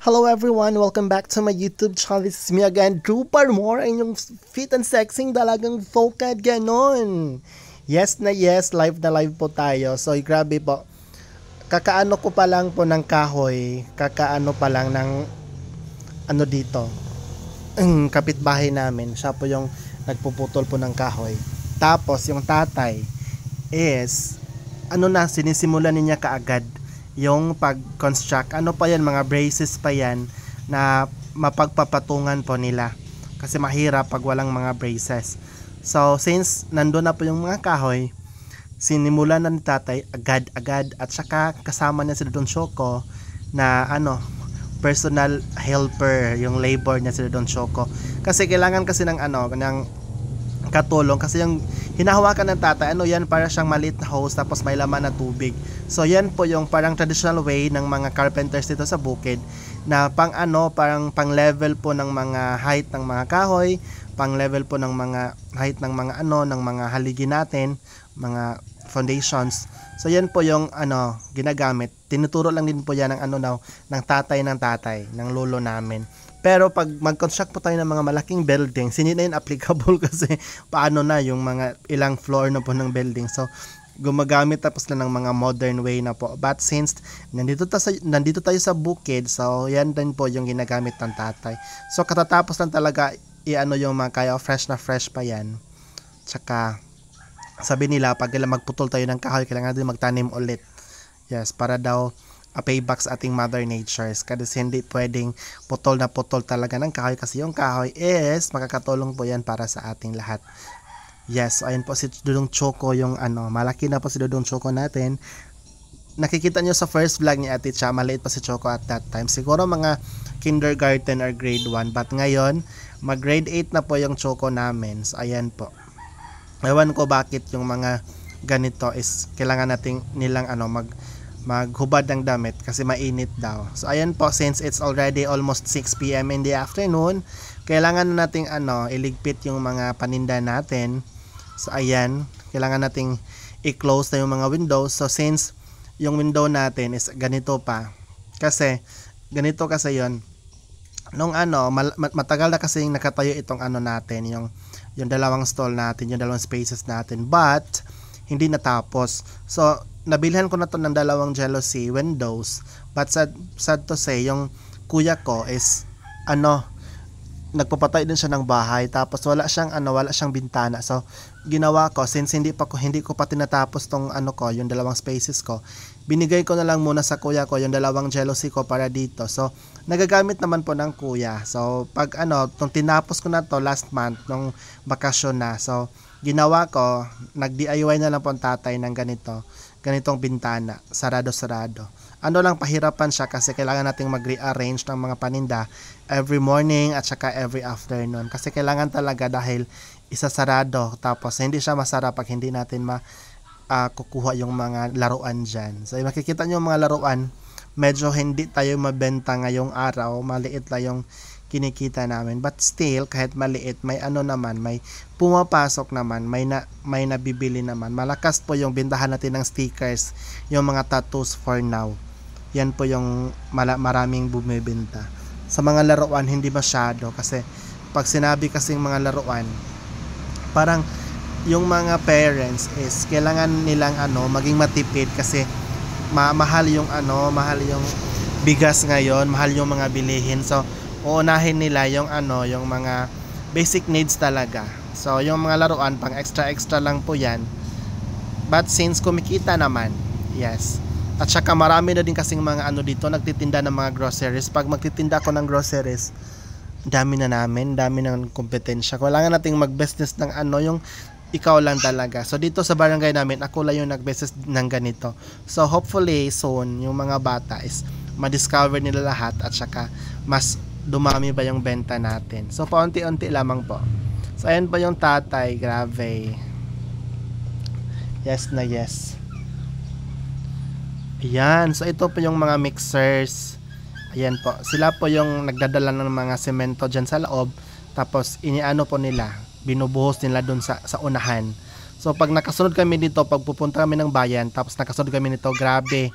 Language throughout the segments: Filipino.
Hello everyone! Welcome back to my YouTube channel. This is me again, Drew Parmore, ang inyong fit and sexing dalagang vocad ganon. Yes na yes, live na live po tayo. So grabe po, kakaano ko pa lang po ng kahoy, kakaano pa lang ng ano dito, kapitbahay namin. Siya po yung nagpuputol po ng kahoy. Tapos yung tatay is, sinisimulan niya kaagad yung pag-construct. Ano pa yan, mga braces pa yan na mapagpapatungan po nila. Kasi mahirap pag walang mga braces. So, since nandun na po yung mga kahoy, sinimulan na ni tatay agad-agad at saka kasama niya si Don Choco na personal helper, yung labor niya si Don Choco. Kasi kailangan kasi ng ng katulong kasi yung hinahawakan ng tatay, yan, para siyang maliit na hose tapos may laman na tubig. So yan po yung parang traditional way ng mga carpenters dito sa bukid na parang pang level po ng mga height ng mga kahoy, pang level po ng mga height ng mga ng mga haligi natin, mga foundations. So yan po yung ginagamit. Tinuturo lang din po yan ng tatay ng lolo namin. Pero pag mag-construct po tayo ng mga malaking buildings, hindi na yun applicable kasi paano na yung mga ilang floor na po ng building. So, gumagamit tapos na ng mga modern way na po. But since nandito tayo sa bukid, so yan din po yung ginagamit ng tatay. So, katatapos lang talaga yung mga kaya fresh na fresh pa yan. Tsaka, sabi nila, pag magputol tayo ng kahoy, kailangan din magtanim ulit. Yes, para daw payback sa ating mother natures kasi hindi pwedeng putol na putol talaga ng kahoy kasi yung kahoy is makakatulong po yan para sa ating lahat. Yes, so ayun po si Dudong Choco yung malaki na po si Dudong Choco natin. Nakikita nyo sa first vlog ni Ate Cha, maliit pa si Choco at that time, siguro mga kindergarten or grade 1, but ngayon mag grade 8 na po yung Choco namin. So ayan po, ewan ko bakit yung mga ganito is kailangan nating nilang maghubad ng damit kasi mainit daw. So ayan po, since it's already almost 6 PM in the afternoon, kailangan na nating iligpit yung mga paninda natin. So ayan, kailangan nating i-close na yung mga windows. So since yung window natin is ganito pa, kasi ganito kasi yon nung matagal na kasi nakatayo itong natin, yung dalawang stall natin, yung dalawang spaces natin, but hindi natapos. So nabilhan ko na to ng dalawang jealousy windows, but sad to say, yung kuya ko is nagpapatay din siya ng bahay tapos wala siyang bintana. So ginawa ko, since hindi ko pa tinatapos tong yung dalawang spaces ko, binigay ko na lang muna sa kuya ko yung dalawang jealousy ko para dito. So nagagamit naman po ng kuya. So pag tong tinapos ko na to last month nung bakasyon na, so ginawa ko, nag-DIY na lang po ang tatay ng ganitong bintana, sarado. Lang pahirapan siya kasi kailangan nating mag-rearrange ng mga paninda every morning at saka every afternoon. Kasi kailangan talaga dahil isasarado, tapos hindi siya masarap pag hindi natin kukuha yung mga laruan dyan. So makikita nyo yung mga laruan, medyo hindi tayo mabenta ngayong araw, maliit lang yung kinikita namin, but still kahit maliit may naman, may pumapasok naman, may nabibili naman. Malakas po yung bintahan natin ng stickers, yung mga tattoos for now. Yan po yung maraming bumibenta. Sa mga laruan hindi masyado, kasi pag sinabi kasing mga laruan, parang yung mga parents is kailangan nilang maging matipid kasi mahal yung bigas ngayon, mahal yung mga bilihin. So uunahin nila yung yung mga basic needs talaga. So yung mga laruan pang extra lang po yan, but since kumikita naman, yes. At saka marami na din kasing mga dito nagtitinda ng mga groceries. Pag magtitinda ako ng groceries, dami ng kompetensya. Kailangan nating mag-business ng yung ikaw lang talaga. So dito sa barangay namin, ako lang yung nag-business ng ganito. So hopefully soon yung mga bata is ma-discover nila lahat at saka mas dumami ba yung benta natin. So paunti-unti lamang po. So ayan pa yung tatay, grabe. Yes na yes. Ayan, so ito po yung mga mixers. Ayan po, sila po yung nagdadala ng mga semento dyan sa loob. Tapos po nila, binubuhos nila dun sa unahan. So pag nakasunod kami dito, pag pupunta kami ng bayan, tapos nakasunod kami nito, grabe,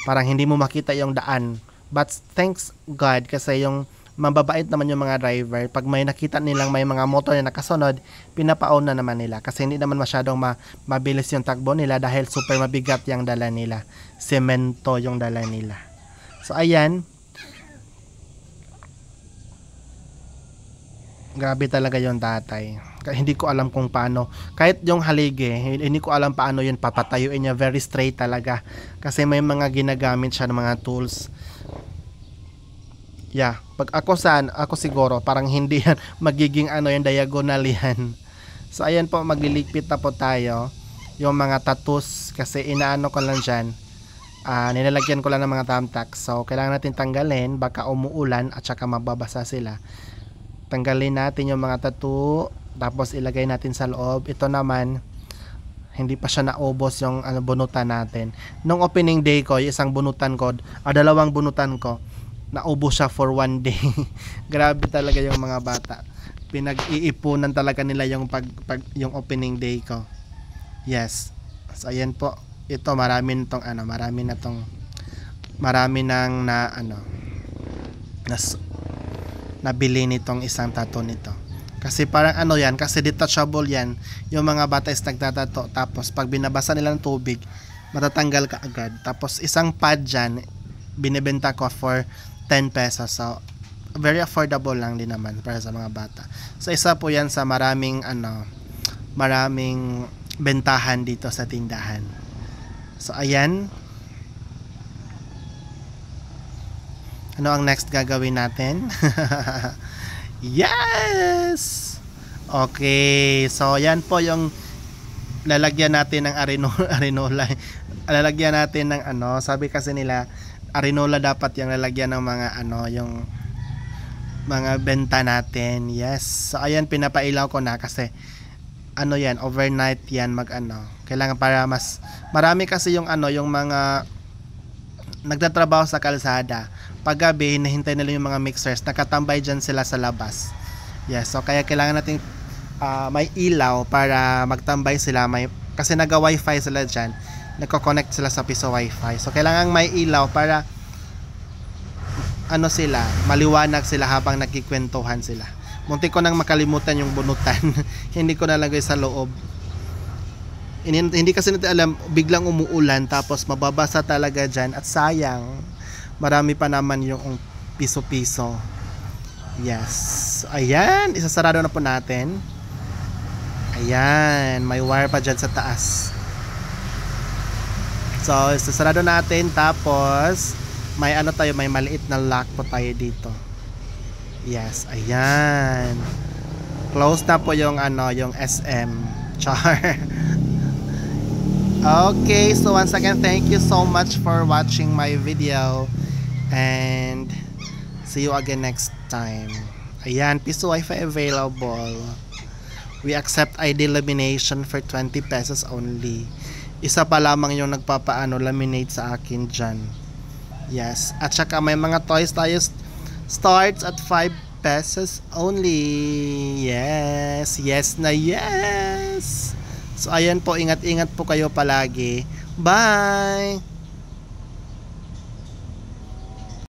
parang hindi mo makita yung daan. But thanks God kasi yung mababait naman yung mga driver. Pag may nakita nilang may mga motor na nakasunod, pinapauna naman nila. Kasi hindi naman masyadong mabilis yung takbo nila dahil super mabigat yung dala nila. Semento yung dala nila. So, ayan. Grabe talaga yung tatay. Hindi ko alam kung paano. Kahit yung haligi, hindi ko alam paano yun papatayuin niya. Very straight talaga. Kasi may mga ginagamit siya ng mga tools. Yeah, pag ako siguro parang hindi yan magiging ano yung diagonal yan. So ayan po, magliligpit na po tayo yung mga tattoos kasi inaano ko lang diyan. Nilalagyan ko lang ng mga thumbtack. So kailangan natin tanggalin, baka umuulan at saka mababasa sila. Tanggalin natin yung mga tattoo tapos ilagay natin sa loob. Ito naman hindi pa siya naubos yung bunutan natin. Nung opening day ko, yung isang bunutan ko, dalawang bunutan ko, naubos siya for one day. Grabe talaga yung mga bata. Pinag-iipunan talaga nila yung yung opening day ko. Yes. So ayan po. Ito marami nang nabili nitong isang tattoo nito. Kasi parang yan, kasi detachable yan. Yung mga bata is nagtatato. Tapos pag binabasa nila ng tubig, matatanggal ka agad. Tapos isang pad dyan, binibenta ko for 10 pesos. So, very affordable lang din naman para sa mga bata. So, isa po yan sa maraming bentahan dito sa tindahan. So, ayan. Ano ang next gagawin natin? Yes! Okay. So, yan po yung lalagyan natin ng arenola. Lalagyan natin ng sabi kasi nila, arenola dapat yung lalagyan ng mga yung mga benta natin. Yes. So ayan, pinapailaw ko na kasi yan, overnight yan kailangan para mas marami kasi yung yung mga nagtatrabaho sa kalsada. Paggabi, hinahintay nila yung mga mixers, nakatambay dyan sila sa labas. Yes. So kaya kailangan natin may ilaw para magtambay sila, kasi naga-wifi sila dyan. Nagko-connect sila sa piso wifi. So kailangan may ilaw para sila, maliwanag sila habang nagkikwentuhan sila. Muntik ko nang makalimutan yung bunutan. Hindi ko nalagay sa loob. Hindi kasi natin alam, biglang umuulan tapos mababasa talaga dyan at sayang. Marami pa naman yung piso-piso. Yes. Ayan, isasarado na po natin. Ayan, may wire pa dyan sa taas. So, isasarado natin tapos may may maliit na lock po tayo dito. Yes, ayan. Close na po yung yung SM. Char. Okay, so once again, thank you so much for watching my video and see you again next time. Ayan, piso wifi available. We accept ID lamination for 20 pesos only. Isa pa lamang yung laminate sa akin dyan. Yes. At saka may mga toys tayo, starts at 5 pesos only. Yes. Yes na yes. So ayan po, ingat-ingat po kayo palagi. Bye!